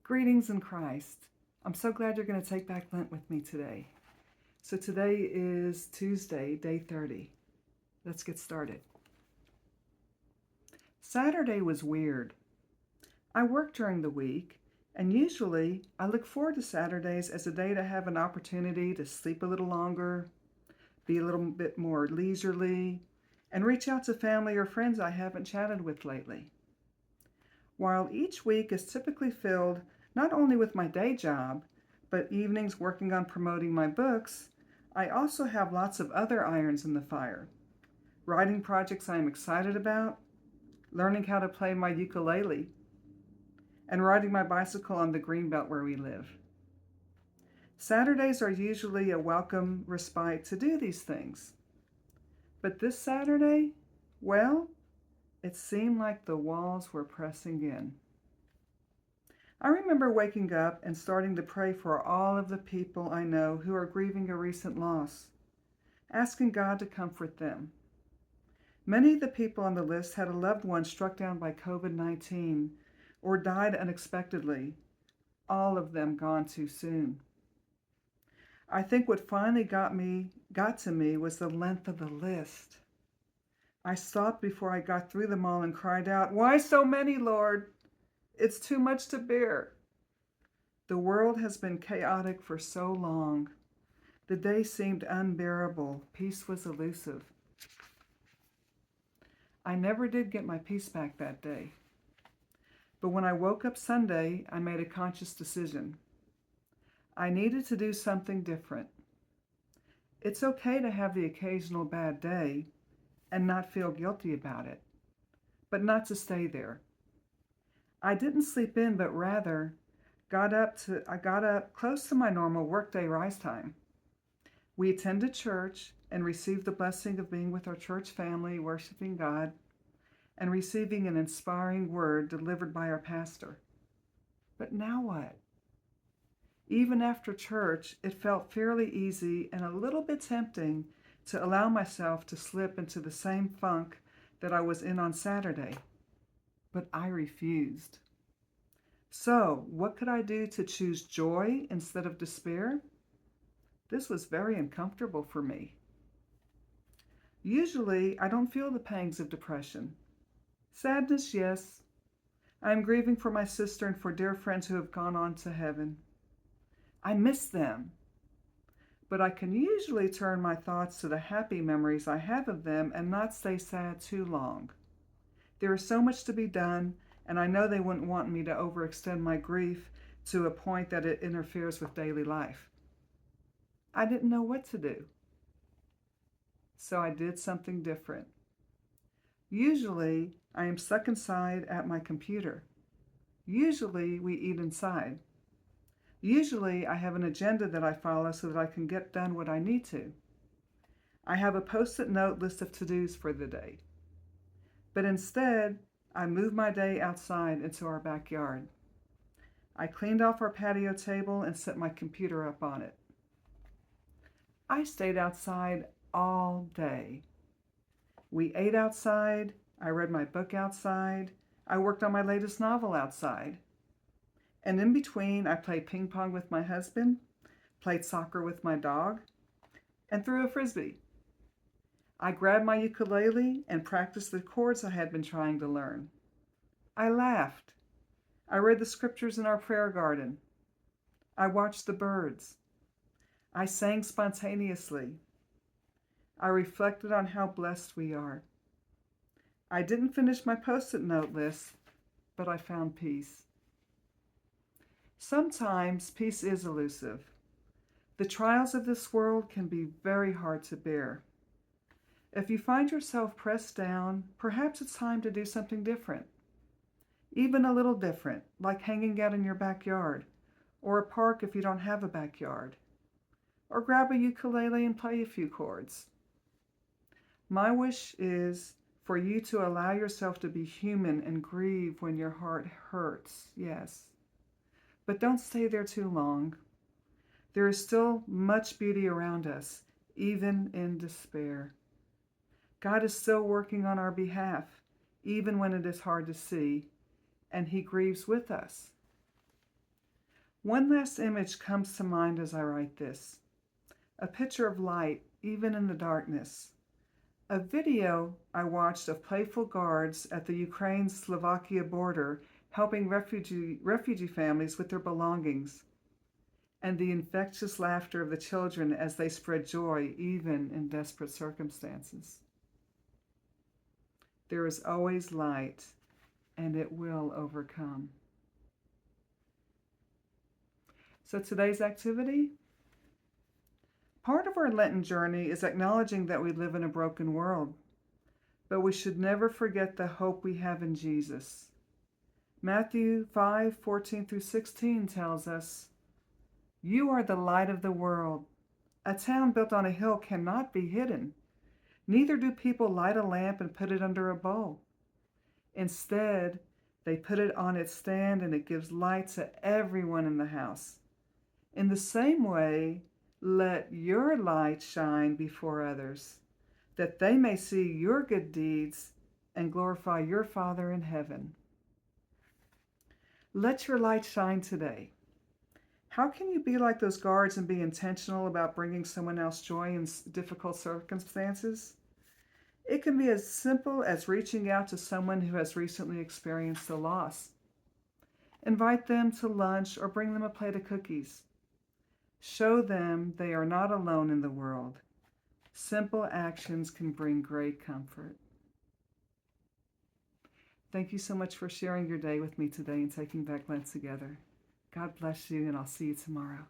Greetings in Christ. I'm so glad you're going to take back Lent with me today. So today is Tuesday, day 30. Let's get started. Saturday was weird. I work during the week, and usually I look forward to Saturdays as a day to have an opportunity to sleep a little longer, be a little bit more leisurely, and reach out to family or friends I haven't chatted with lately. While each week is typically filled not only with my day job, but evenings working on promoting my books, I also have lots of other irons in the fire. Writing projects I am excited about, learning how to play my ukulele, and riding my bicycle on the greenbelt where we live. Saturdays are usually a welcome respite to do these things. But this Saturday, well, it seemed like the walls were pressing in. I remember waking up and starting to pray for all of the people I know who are grieving a recent loss, asking God to comfort them. Many of the people on the list had a loved one struck down by COVID-19 or died unexpectedly, all of them gone too soon. I think what finally got to me was the length of the list. I stopped before I got through them all and cried out, "Why so many, Lord? It's too much to bear." The world has been chaotic for so long. The day seemed unbearable. Peace was elusive. I never did get my peace back that day. But when I woke up Sunday, I made a conscious decision. I needed to do something different. It's okay to have the occasional bad day and not feel guilty about it, but not to stay there. I didn't sleep in, but rather I got up close to my normal workday rise time. We attended church and received the blessing of being with our church family, worshiping God, and receiving an inspiring word delivered by our pastor. But now what? Even after church, it felt fairly easy and a little bit tempting to allow myself to slip into the same funk that I was in on Saturday. But I refused. So, what could I do to choose joy instead of despair? This was very uncomfortable for me. Usually, I don't feel the pangs of depression. Sadness, yes. I am grieving for my sister and for dear friends who have gone on to heaven. I miss them. But I can usually turn my thoughts to the happy memories I have of them and not stay sad too long. There is so much to be done, and I know they wouldn't want me to overextend my grief to a point that it interferes with daily life. I didn't know what to do. So I did something different. Usually, I am stuck inside at my computer. Usually, we eat inside. Usually, I have an agenda that I follow so that I can get done what I need to. I have a post-it note list of to-dos for the day. But instead, I moved my day outside into our backyard. I cleaned off our patio table and set my computer up on it. I stayed outside all day. We ate outside, I read my book outside, I worked on my latest novel outside. And in between, I played ping pong with my husband, played soccer with my dog, and threw a frisbee. I grabbed my ukulele and practiced the chords I had been trying to learn. I laughed. I read the scriptures in our prayer garden. I watched the birds. I sang spontaneously. I reflected on how blessed we are. I didn't finish my post-it note list, but I found peace. Sometimes peace is elusive. The trials of this world can be very hard to bear. If you find yourself pressed down, perhaps it's time to do something different. Even a little different, like hanging out in your backyard, or a park if you don't have a backyard, or grab a ukulele and play a few chords. My wish is for you to allow yourself to be human and grieve when your heart hurts, yes. But don't stay there too long. There is still much beauty around us, even in despair. God is still working on our behalf, even when it is hard to see, and He grieves with us. One last image comes to mind as I write this. A picture of light, even in the darkness. A video I watched of playful guards at the Ukraine-Slovakia border helping refugee families with their belongings, and the infectious laughter of the children as they spread joy even in desperate circumstances. There is always light, and it will overcome. So today's activity, part of our Lenten journey is acknowledging that we live in a broken world, but we should never forget the hope we have in Jesus. Matthew 5:14 through 16 tells us, "You are the light of the world. A town built on a hill cannot be hidden. Neither do people light a lamp and put it under a bowl. Instead, they put it on its stand and it gives light to everyone in the house. In the same way, let your light shine before others, that they may see your good deeds and glorify your Father in heaven." Let your light shine today. How can you be like those guards and be intentional about bringing someone else joy in difficult circumstances? It can be as simple as reaching out to someone who has recently experienced a loss. Invite them to lunch or bring them a plate of cookies. Show them they are not alone in the world. Simple actions can bring great comfort. Thank you so much for sharing your day with me today and taking back Lent together. God bless you, and I'll see you tomorrow.